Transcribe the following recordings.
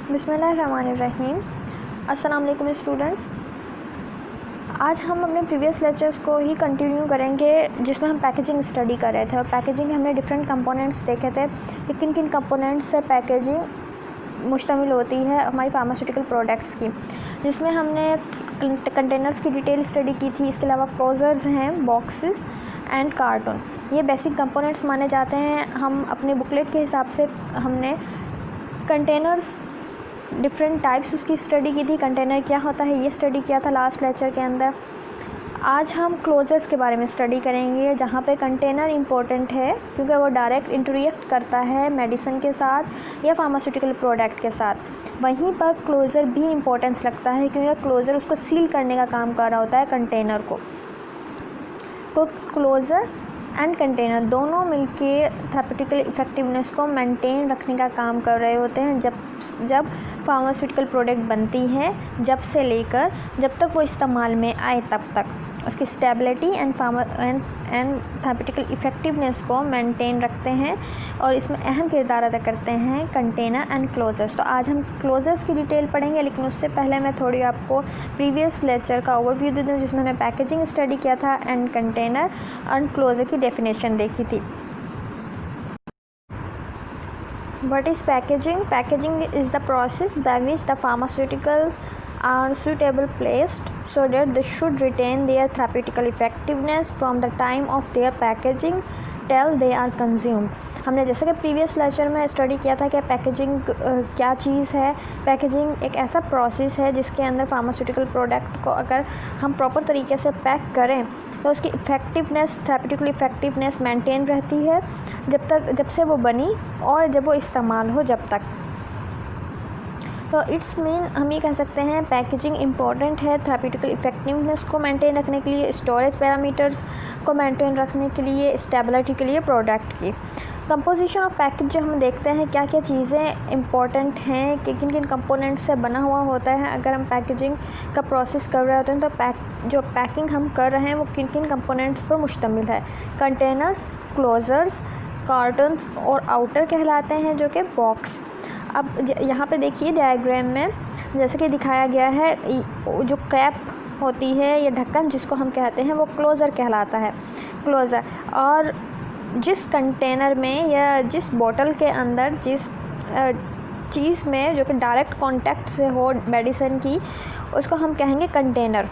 बिस्मिल्लाहिर्रहमानिर्रहीम। अस्सलाम वालेकुम स्टूडेंट्स। आज हम अपने प्रीवियस लेक्चर्स को ही कंटिन्यू करेंगे जिसमें हम पैकेजिंग स्टडी कर रहे थे और पैकेजिंग हमने डिफरेंट कंपोनेंट्स देखे थे कि किन किन कंपोनेंट्स से पैकेजिंग मुश्तमिल होती है हमारी फार्मास्यूटिकल प्रोडक्ट्स की, जिसमें हमने कंटेनर्स की डिटेल स्टडी की थी। इसके अलावा क्लोजर्स हैं, बॉक्सेस एंड कार्टून, ये बेसिक कंपोनेंट्स माने जाते हैं। हम अपने बुकलेट के हिसाब से हमने कंटेनर्स डिफरेंट टाइप्स उसकी स्टडी की थी। कंटेनर क्या होता है ये स्टडी किया था लास्ट लेक्चर के अंदर। आज हम क्लोजर्स के बारे में स्टडी करेंगे, जहाँ पे कंटेनर इम्पोर्टेंट है क्योंकि वो डायरेक्ट इंटरेक्ट करता है मेडिसिन के साथ या फार्मास्यूटिकल प्रोडक्ट के साथ। वहीं पर क्लोज़र भी इम्पोर्टेंस रखता है क्योंकि क्लोज़र उसको सील करने का काम कर रहा होता है कंटेनर को। तो क्लोज़र एंड कंटेनर दोनों मिलके थेरेप्यूटिकल इफ़ेक्टिवनेस को मेंटेन रखने का काम कर रहे होते हैं जब फार्मास्यूटिकल प्रोडक्ट बनती है, जब से लेकर जब तक वो इस्तेमाल में आए तब तक उसकी स्टेबिलिटी एंड थेरेप्यूटिकल इफ़ेक्टिवनेस को मेंटेन रखते हैं और इसमें अहम किरदार अदा करते हैं कंटेनर एंड क्लोजर्स। तो आज हम क्लोजर्स की डिटेल पढ़ेंगे, लेकिन उससे पहले मैं थोड़ी आपको प्रीवियस लेक्चर का ओवरव्यू दे दूँ जिसमें हमने पैकेजिंग स्टडी किया था एंड कंटेनर एंड क्लोजर की डेफिनेशन देखी थी। What is packaging? Packaging is the process by which the pharmaceuticals are suitably placed so that they should retain their therapeutical effectiveness from the time of their packaging till they are consumed। हमने जैसे कि previous lecture में study किया था कि packaging क्या चीज़ है। Packaging एक ऐसा प्रोसेस है जिसके अंदर फार्मास्यूटिकल प्रोडक्ट को अगर हम प्रॉपर तरीके से पैक करें तो उसकी इफ़ेक्टिवनेस, थेरेप्यूटिकल इफ़ेक्टिवनेस मेंटेन रहती है जब से वो बनी और जब वो इस्तेमाल हो जब तक। तो इट्स मीन हम ये कह सकते हैं पैकेजिंग इम्पॉर्टेंट है थेरेप्यूटिकल इफ़ेक्टिवनेस को मेंटेन रखने के लिए, स्टोरेज पैरामीटर्स को मेंटेन रखने के लिए, स्टेबिलिटी के लिए प्रोडक्ट की। कंपोजिशन ऑफ पैकेज जो हम देखते हैं क्या क्या चीज़ें इंपॉर्टेंट हैं कि किन किन कंपोनेंट्स से बना हुआ होता है। अगर हम पैकेजिंग का प्रोसेस कर रहे होते हैं तो जो पैकिंग हम कर रहे हैं वो किन किन कंपोनेंट्स पर मुश्तमिल है। कंटेनर्स, क्लोजर्स, कार्टन्स और आउटर कहलाते हैं जो कि बॉक्स। अब यहाँ पे देखिए डायग्राम में जैसे कि दिखाया गया है, जो कैप होती है या ढक्कन जिसको हम कहते हैं वो क्लोज़र कहलाता है। क्लोज़र और जिस कंटेनर में या जिस बोतल के अंदर जिस चीज़ में जो कि डायरेक्ट कांटेक्ट से हो मेडिसिन की, उसको हम कहेंगे कंटेनर,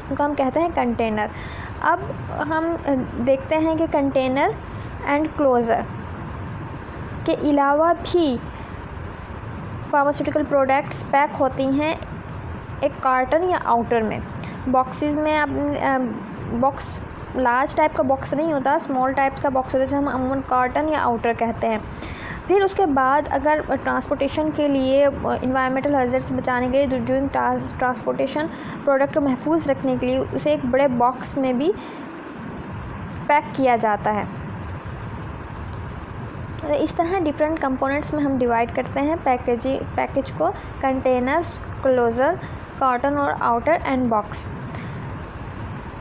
उसको हम कहते हैं कंटेनर। अब हम देखते हैं कि कंटेनर एंड क्लोज़र के अलावा भी फार्मास्यूटिकल प्रोडक्ट्स पैक होती हैं एक कार्टन या आउटर में। बॉक्सेस में अब बॉक्स लार्ज टाइप का बॉक्स नहीं होता, स्मॉल टाइप का बॉक्स होता है जिसे हम अमूमन कार्टन या आउटर कहते हैं। फिर उसके बाद अगर ट्रांसपोर्टेशन के लिए, इन्वायरमेंटल हैज़र्ड से बचाने के लिए, ड्यूरिंग ट्रांसपोर्टेशन प्रोडक्ट को महफूज रखने के लिए उसे एक बड़े बॉक्स में भी पैक किया जाता है। इस तरह डिफरेंट कंपोनेंट्स में हम डिवाइड करते हैं पैकेज को, कंटेनर्स, क्लोज़र, कार्टन और आउटर एंड बॉक्स।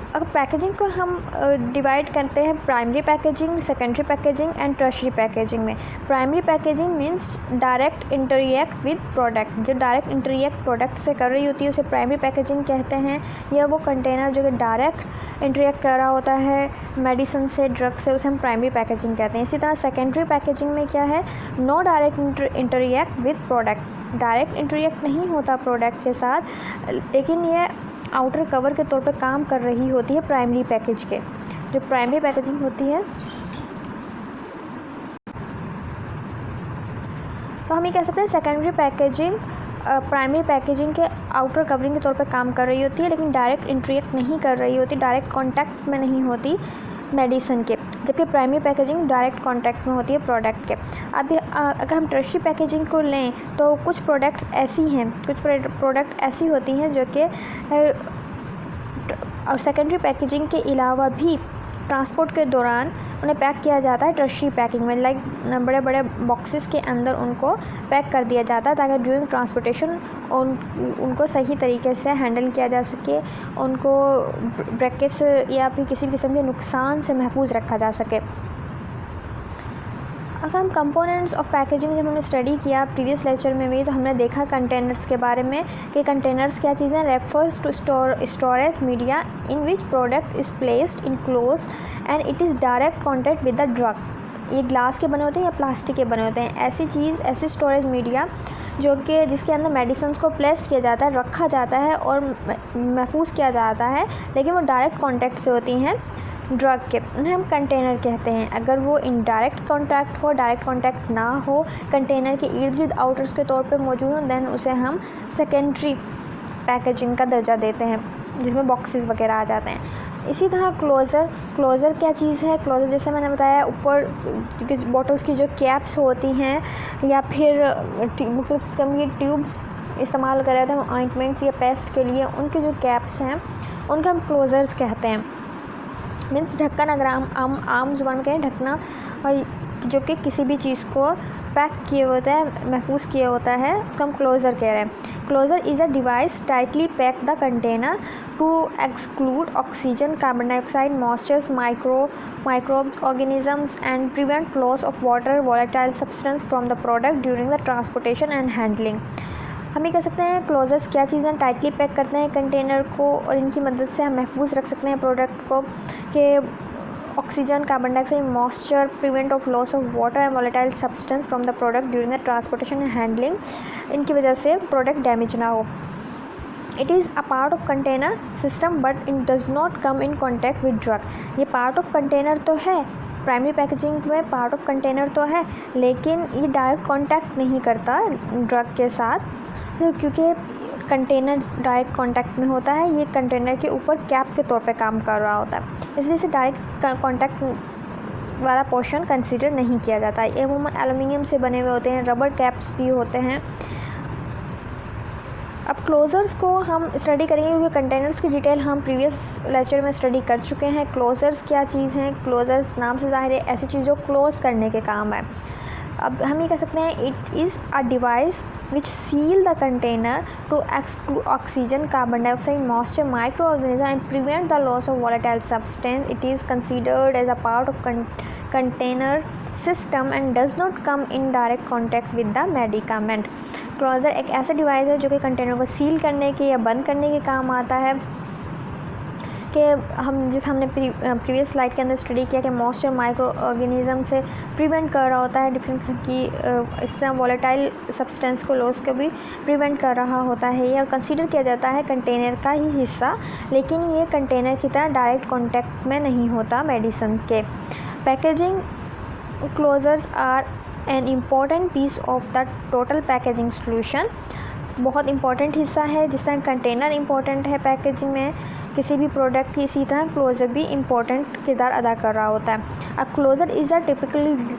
अगर पैकेजिंग को हम डिवाइड करते हैं primary packaging, secondary packaging and tertiary packaging में। Primary packaging means direct interact with product, जो डायरेक्ट इंटरएक्ट प्रोडक्ट से कर रही होती है उसे प्राइमरी पैकेजिंग कहते हैं। या वो कंटेनर जो कि डायरेक्ट इंटरएक्ट कर रहा होता है मेडिसिन से, ड्रग से, उसे हम प्राइमरी पैकेजिंग कहते हैं। इसी तरह सेकेंडरी पैकेजिंग में क्या है, no direct interact with product, direct interact नहीं होता प्रोडक्ट के साथ, लेकिन ये आउटर कवर के तौर पे काम कर रही होती है प्राइमरी पैकेज के। जो प्राइमरी पैकेजिंग होती है तो हम ये कह सकते हैं सेकेंडरी पैकेजिंग प्राइमरी पैकेजिंग के आउटर कवरिंग के तौर पे काम कर रही होती है, लेकिन डायरेक्ट इंटरेक्ट नहीं कर रही होती, डायरेक्ट कांटेक्ट में नहीं होती मेडिसिन के, जबकि प्राइमरी पैकेजिंग डायरेक्ट कांटेक्ट में होती है प्रोडक्ट के। अब अगर हम टर्शरी पैकेजिंग को लें तो कुछ प्रोडक्ट्स ऐसी होती हैं जो कि सेकेंडरी पैकेजिंग के अलावा भी ट्रांसपोर्ट के दौरान उन्हें पैक किया जाता है टर्शरी पैकिंग में, लाइक बड़े बड़े बॉक्सेस के अंदर उनको पैक कर दिया जाता है ताकि ड्यूरिंग ट्रांसपोर्टेशन उनको सही तरीके से हैंडल किया जा सके, उनको ब्रेकेज या फिर किसी भी किस्म के नुकसान से महफूज रखा जा सके। अगर हम कंपोनेंट्स ऑफ पैकेजिंग जब हमने स्टडी किया प्रीवियस लेक्चर में भी, तो हमने देखा कंटेनर्स के बारे में कि कंटेनर्स क्या चीज़ें, refers to storage media in which product is placed in close and it is direct contact with the drug. ये ग्लास के बने होते हैं या प्लास्टिक के बने होते हैं, ऐसी चीज़, ऐसी स्टोरेज मीडिया जो कि जिसके अंदर मेडिसिन को प्लेस्ड किया जाता है, रखा जाता है और महफूज किया जाता है, लेकिन वो डायरेक्ट कॉन्टैक्ट से होती हैं ड्रग के, उन्हें हम कंटेनर कहते हैं। अगर वो इनडायरेक्ट कॉन्टैक्ट हो, डायरेक्ट कॉन्टैक्ट ना हो, कंटेनर के इर्द गिर्द आउटर्स के तौर पे मौजूद हो, देन उसे हम सेकेंडरी पैकेजिंग का दर्जा देते हैं, जिसमें बॉक्सेस वगैरह आ जाते हैं। इसी तरह क्लोज़र क्या चीज़ है? क्लोज़र जैसे मैंने बताया, ऊपर बॉटल्स की जो कैप्स होती हैं या फिर मुख्तलिफ किस्म की ट्यूब्स इस्तेमाल कर रहे थे हम ऑइंटमेंट्स या पेस्ट के लिए, उनके जो कैप्स हैं उनका हम क्लोज़र्स कहते हैं। मीन्स ढक्कन, अगर हम आम जुबान में कहें ढकना, और जो कि किसी भी चीज़ को पैक किए होता है, महफूज किया होता है, उसको हम क्लोज़र कह रहे हैं। Closure is a device tightly pack the container to exclude oxygen, carbon dioxide, moistures, microbe organisms and prevent loss of water, volatile substance from the product during the transportation and handling. हम ये कह सकते हैं क्लोज़र्स क्या चीज़ें, tightly pack करते हैं container को और इनकी मदद से हम महफूज रख सकते हैं प्रोडक्ट को, कि oxygen, carbon dioxide, moisture, prevent of loss of water and volatile substance from the product during the transportation and handling, इनकी वजह से प्रोडक्ट डैमेज ना हो। It is a part of container system but it does not come in contact with drug. ये part of container तो है, primary packaging में part of container तो है, लेकिन ये डायरेक्ट कांटेक्ट नहीं करता ड्रग के साथ, क्योंकि कंटेनर डायरेक्ट कांटेक्ट में होता है, ये कंटेनर के ऊपर कैप के तौर पे काम कर रहा होता है, इसलिए इसे डायरेक्ट कांटेक्ट वाला पोर्शन कंसीडर नहीं किया जाता है। ये अमूमन एल्युमिनियम से बने हुए होते हैं, रबर कैप्स भी होते हैं। अब क्लोज़र्स को हम स्टडी करेंगे क्योंकि कंटेनर्स की डिटेल हम प्रीवियस लेक्चर में स्टडी कर चुके हैं। क्लोज़र्स क्या चीज़ हैं? क्लोज़र्स नाम से ज़ाहिर है ऐसी चीज़ जो क्लोज़ करने के काम है। अब हम ये कह सकते हैं it is a device which seal the container to exclude oxygen, carbon dioxide, moisture, microorganisms and prevent the loss of volatile substance. It is considered as a part of container system and does not come in direct contact with the medicament. Closure एक ऐसा device है जो कि container को seal करने के या बंद करने के काम आता है, कि हमने प्रीवियस स्लाइड के अंदर स्टडी किया कि मॉइस्चर, माइक्रो ऑर्गेनिज्म से प्रिवेंट कर रहा होता है, डिफरेंट की इस तरह वोलेटाइल सब्सटेंस को लॉस को भी प्रिवेंट कर रहा होता है। यह कंसीडर किया जाता है कंटेनर का ही हिस्सा, लेकिन ये कंटेनर की तरह डायरेक्ट कॉन्टैक्ट में नहीं होता मेडिसिन के। Packaging closures are an important piece of the total packaging solution. बहुत इंपॉर्टेंट हिस्सा है, जिस तरह कंटेनर इंपॉर्टेंट है पैकेजिंग में किसी भी प्रोडक्ट की, इसी तरह क्लोज़र भी इम्पॉर्टेंट किरदार अदा कर रहा होता है। A closure is a typically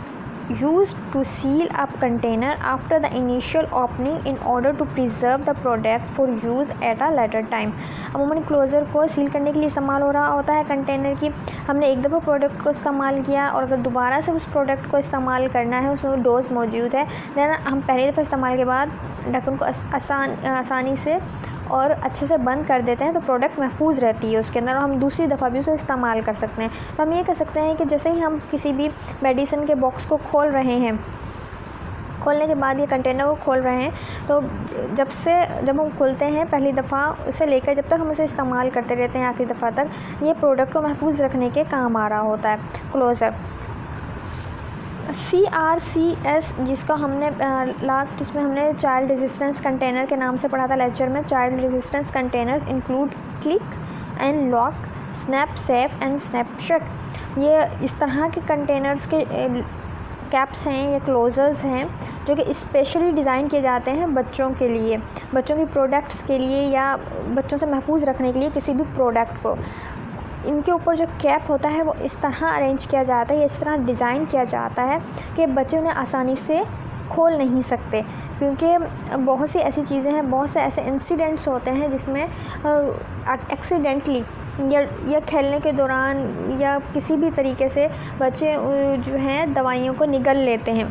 used to seal up container after the initial opening in order to preserve the product for use at a later time। अमूमन क्लोज़र को सील करने के लिए इस्तेमाल हो रहा होता है कंटेनर की। हमने एक दफ़ा प्रोडक्ट को इस्तेमाल किया और अगर दोबारा से उस प्रोडक्ट को इस्तेमाल करना है, उसमें डोज मौजूद है, देन हम पहली दफ़ा इस्तेमाल के बाद ढक्कन को आसानी से और अच्छे से बंद कर देते हैं, तो प्रोडक्ट महफूज रहती है उसके अंदर और हम दूसरी दफ़ा भी उसे इस्तेमाल कर सकते हैं। तो हम ये कह सकते हैं कि जैसे ही हम किसी भी मेडिसिन के बॉक्स को खोल रहे हैं, खोलने के बाद ये कंटेनर को खोल रहे हैं, तो जब हम खोलते हैं पहली दफ़ा उसे लेकर जब तक हम उसे इस्तेमाल करते रहते हैं आखिरी दफ़ा तक, ये प्रोडक्ट को महफूज रखने के काम आ रहा होता है क्लोज़र। CRCS, जिसका हमने लास्ट इसमें हमने चाइल्ड रेजिस्टेंस कंटेनर के नाम से पढ़ा था लेक्चर में। Child resistance containers include click and lock, snap safe and snap shut. ये इस तरह के कंटेनर्स के कैप्स हैं या क्लोज़र्स हैं जो कि स्पेशली डिज़ाइन किए जाते हैं बच्चों के लिए, बच्चों की प्रोडक्ट्स के लिए या बच्चों से महफूज रखने के लिए किसी भी प्रोडक्ट को। इनके ऊपर जो कैप होता है वो इस तरह अरेंज किया जाता है, इस तरह डिज़ाइन किया जाता है कि बच्चे उन्हें आसानी से खोल नहीं सकते, क्योंकि बहुत सी ऐसी चीज़ें हैं, बहुत से ऐसे इंसिडेंट्स होते हैं जिसमें एक्सीडेंटली या खेलने के दौरान या किसी भी तरीके से बच्चे जो हैं दवाइयों को निगल लेते हैं।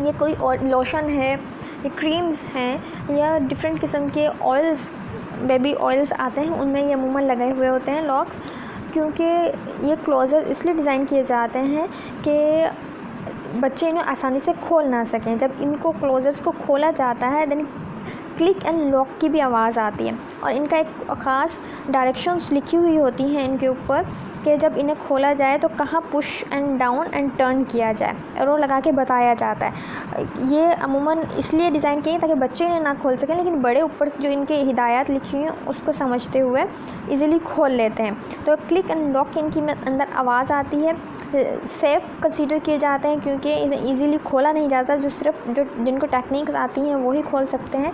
ये कोई लोशन है, ये क्रीम्स हैं या डिफरेंट किस्म के ऑयल्स, बेबी ऑयल्स आते हैं, उनमें ये अमूमन लगे हुए होते हैं लॉक्स, क्योंकि ये क्लोज़र इसलिए डिज़ाइन किए जाते हैं कि बच्चे इन्हें आसानी से खोल ना सकें। जब इनको क्लोजर्स को खोला जाता है देन क्लिक एंड लॉक की भी आवाज़ आती है और इनका एक ख़ास डायरेक्शंस लिखी हुई होती हैं इनके ऊपर कि जब इन्हें खोला जाए तो कहाँ push and down and turn किया जाए, एरो लगा के बताया जाता है। ये अमूमन इसलिए डिज़ाइन किए ताकि बच्चे इन्हें ना खोल सकें, लेकिन बड़े ऊपर जो इनके हिदायत लिखी हुई हैं उसको समझते हुए इजीली खोल लेते हैं। तो क्लिक एंड लॉक इनकी अंदर आवाज़ आती है। सेफ़ कंसीडर किए जाते हैं क्योंकि इन्हें ईज़िली खोला नहीं जाता, जो सिर्फ जो जिनको टेक्निक्स आती हैं वही खोल सकते हैं।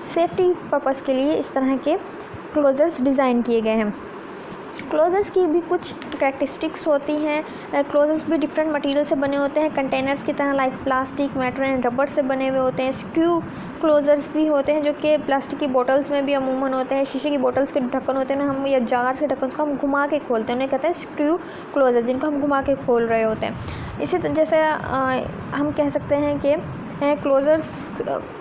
सेफ्टी पर्पस के लिए इस तरह के क्लोजर्स डिज़ाइन किए गए हैं। क्लोजर्स की भी कुछ करैक्टरिस्टिक्स होती हैं। क्लोजर्स भी डिफरेंट मटेरियल से बने होते हैं, कंटेनर्स की तरह like plastic, metal and rubber से बने हुए होते हैं। स्क्रू क्लोजर्स भी होते हैं जो कि प्लास्टिक की बोतल्स में भी अमूमन होते हैं। शीशे की बोतल्स के ढक्कन होते हैं ना, हम या जार्स के ढक्कन को हम घुमा के खोलते हैं, उन्हें कहते हैं स्क्रू क्लोजर, जिनको हम घुमा के खोल रहे होते हैं। इसी जैसे हम कह सकते हैं कि क्लोजर्स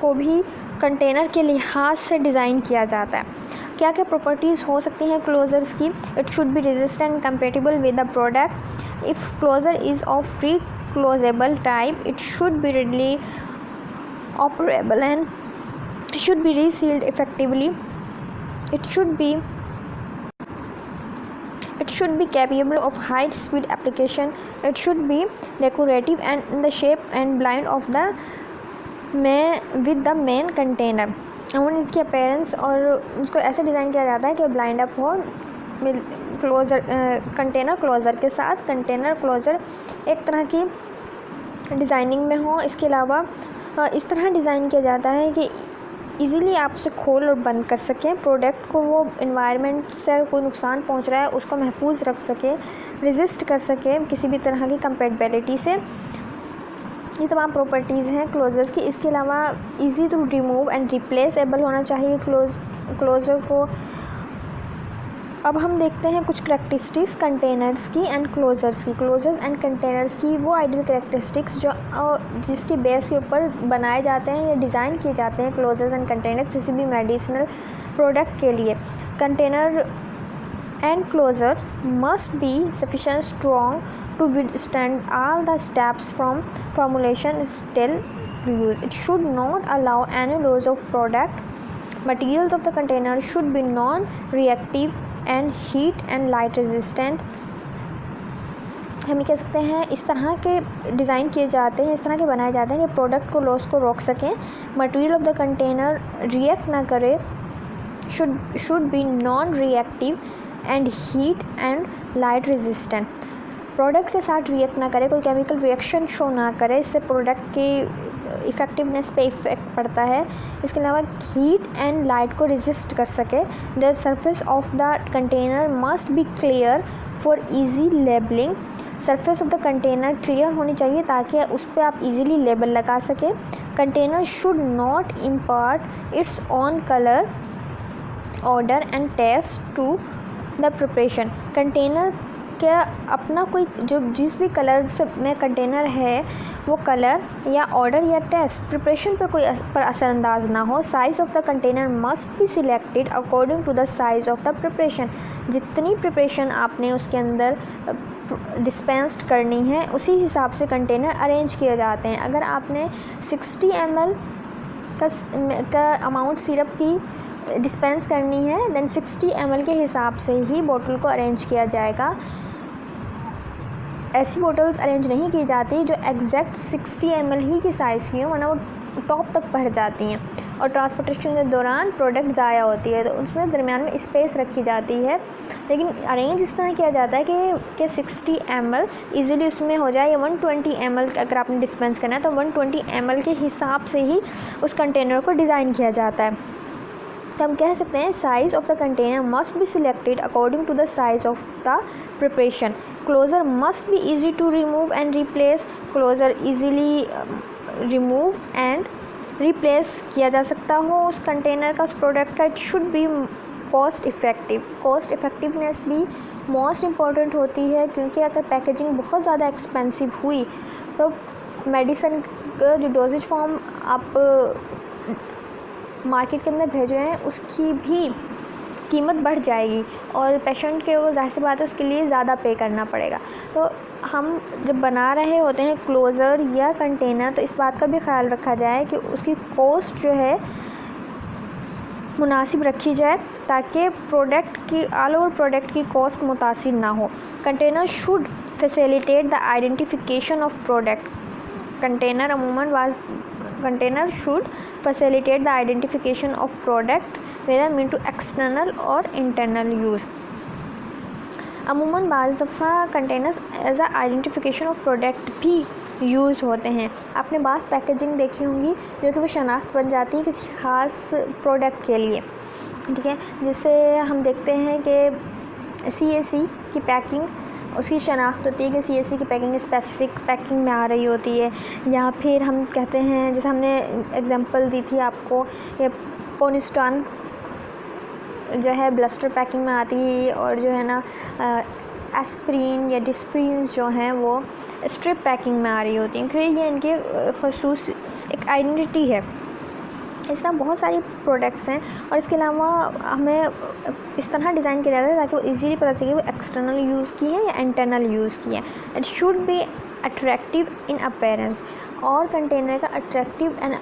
को भी कंटेनर के लिहाज से डिज़ाइन किया जाता है। क्या क्या प्रॉपर्टीज़ हो सकती हैं क्लोजर्स की? It should be resistant compatible with the product. If closure is of free closable type, it should be readily operable and should be resealed effectively. It should be capable of high speed application. It should be decorative and in the shape and blind of the with the main container. अमूमन इसकी appearance और उसको ऐसे design किया जाता है कि blind up हो क्लोज़र कंटेनर क्लोज़र के साथ। कंटेनर क्लोज़र एक तरह की डिज़ाइनिंग में हो। इसके अलावा इस तरह डिज़ाइन किया जाता है कि इजीली आप उसे खोल और बंद कर सकें, प्रोडक्ट को वो इन्वायरमेंट से कोई नुकसान पहुंच रहा है उसको महफूज रख सके, रेजिस्ट कर सके किसी भी तरह की कंपैटिबिलिटी से। ये तमाम प्रॉपर्टीज़ हैं क्लोजर्स की। इसके अलावा easy to remove and replaceable होना चाहिए क्लोज़र को। अब हम देखते हैं कुछ करैक्टरिस्टिक्स कंटेनर्स की एंड क्लोजर्स की। क्लोजर्स एंड कंटेनर्स की वो आइडियल करैक्टरिस्टिक्स जो जिसकी बेस के ऊपर बनाए जाते हैं या डिज़ाइन किए जाते हैं क्लोजर्स एंड कंटेनर्स किसी भी मेडिसिनल प्रोडक्ट के लिए। Container and closure must be sufficient strong to withstand all the steps from formulation till reuse. It should not allow any loss of product. Materials of the container should be non-reactive and heat and light resistant. हम ये कह सकते हैं इस तरह के design किए जाते हैं, इस तरह के बनाए जाते हैं कि प्रोडक्ट को लॉस को रोक सकें। Material of the container react ना करे, should be non-reactive and heat and light resistant. Product के साथ रिएक्ट ना करे, कोई केमिकल रिएक्शन शो ना करे, इससे प्रोडक्ट की इफ़ेक्टिवनेस पे इफ़ेक्ट पड़ता है। इसके अलावा हीट एंड लाइट को रेजिस्ट कर सके। The surface of the container must B clear for easy labelling. Surface of the container clear होनी चाहिए ताकि उस पर आप इजीली लेबल लगा सकें। Container should not impart its own colour, order and taste to the preparation. Container का अपना कोई जो जिस भी कलर से में कंटेनर है वो कलर या ऑर्डर या टेस्ट प्रिपरेशन पर कोई पर असरअंदाज ना हो। Size of the container must be selected according to the size of the preparation. जितनी प्रिपरेशन आपने उसके अंदर डिस्पेंस्ड करनी है उसी हिसाब से कंटेनर अरेंज किए जाते हैं। अगर आपने 60 ml का अमाउंट सिरप की डिस्पेंस करनी है देन 60 ml के हिसाब से ही बोतल को अरेंज किया जाएगा। ऐसी बोतल्स अरेंज नहीं की जाती जो एग्जैक्ट 60 ml ही की साइज़ की हो, वरना वो टॉप तक बढ़ जाती हैं और ट्रांसपोर्टेशन के दौरान प्रोडक्ट ज़ाया होती है, तो उसमें दरमियान में स्पेस रखी जाती है। लेकिन अरेंज इस तरह किया जाता है कि 60 ml ईज़िली उसमें हो जाए, या 120 ml अगर आपने डिस्पेंस करना है तो 120 ml के हिसाब से ही उस कंटेनर को डिज़ाइन किया जाता है। तो हम कह सकते हैं size of the container must be selected according to the size of the preparation. Closure must be easy to remove and replace. Closure easily remove and replace किया जा सकता हो उस कंटेनर का, उस प्रोडक्ट का। It should B cost effective. Cost effectiveness भी most important होती है, क्योंकि अगर पैकेजिंग बहुत ज़्यादा एक्सपेंसिव हुई तो मेडिसिन का जो डोजेज फॉर्म आप मार्केट के अंदर भेज रहे हैं उसकी भी कीमत बढ़ जाएगी और पेशेंट के वो ज़ाहिर सी बात है उसके लिए ज़्यादा पे करना पड़ेगा। तो हम जब बना रहे होते हैं क्लोज़र या कंटेनर, तो इस बात का भी ख्याल रखा जाए कि उसकी कॉस्ट जो है मुनासिब रखी जाए, ताकि प्रोडक्ट की ऑल ओवर प्रोडक्ट की कॉस्ट मुतासिर ना हो। Container should facilitate the identification of product. Container should facilitate the identification of product whether meant to external or internal use। अमूमन बाज़ दफ़ा containers as a identification of product भी use होते हैं। आपने बाज़ पैकेजिंग देखी होंगी जो कि वो शनाख्त बन जाती है किसी ख़ास प्रोडक्ट के लिए, ठीक है। जिससे हम देखते हैं कि CAC की पैकिंग, उसकी शनाख्त होती है कि CAC की पैकिंग स्पेसिफ़िक पैकिंग में आ रही होती है। या फिर हम कहते हैं, जैसे हमने एग्जांपल दी थी आपको, ये पोनिस्टॉन जो है ब्लस्टर पैकिंग में आती है, और जो है ना एस्प्रीन या डिस्प्रीन जो हैं वो स्ट्रिप पैकिंग में आ रही होती हैं, क्योंकि ये इनके ख़ुसूस एक आइडेंटिटी है। इस तरह बहुत सारी प्रोडक्ट्स हैं, और इसके अलावा हमें इस तरह डिज़ाइन किया जाता है ताकि वो इजीली पता चले वो एक्सटर्नल यूज़ की है या इंटरनल यूज़ की है। It should be attractive in appearance, और कंटेनर का अट्रैक्टिव एंड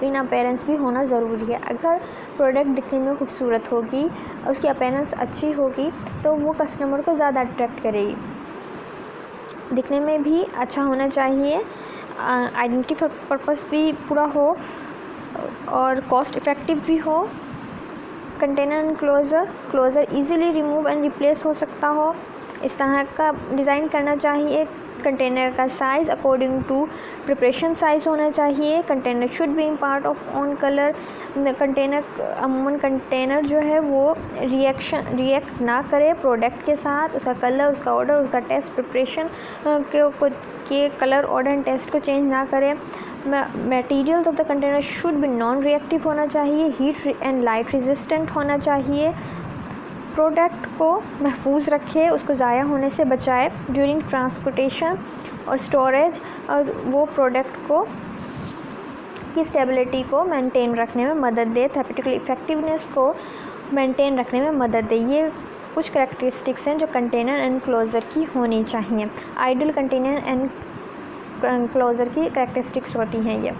इन अपीयरेंस भी होना ज़रूरी है। अगर प्रोडक्ट दिखने में खूबसूरत होगी, उसकी अपीयरेंस अच्छी होगी, तो वो कस्टमर को ज़्यादा अट्रैक्ट करेगी। दिखने में भी अच्छा होना चाहिए, आइडेंटिटी पर्पस भी पूरा हो, और कॉस्ट इफ़ेक्टिव भी हो। Container and closure easily remove and replace हो सकता हो, इस तरह का डिज़ाइन करना चाहिए। कंटेनर का size according to preparation size होना चाहिए। Container should be in part of on colour. अमूमन कंटेनर जो है वो रिएक्ट ना करे प्रोडक्ट के साथ, उसका कलर, उसका ऑर्डर, उसका टेस्ट, प्रिपरेशन के कलर, ऑर्डर एंड टेस्ट को चेंज ना करे। Materials of the container should B non reactive होना चाहिए, हीट एंड लाइट रेजिस्टेंट होना चाहिए। प्रोडक्ट को महफूज रखे, उसको ज़ाया होने से बचाए ड्यूरिंग ट्रांसपोर्टेशन और स्टोरेज, और वो प्रोडक्ट को की स्टेबिलिटी को मेंटेन रखने में मदद दे, थेरेप्यूटिकल इफ़ेक्टिवनेस को मेंटेन रखने में मदद दे। ये कुछ करैक्टरिस्टिक्स हैं जो कंटेनर एंड क्लोज़र की होनी चाहिए। आइडियल कंटेनर एंड क्लोज़र की करैक्टरिस्टिक्स होती हैं ये।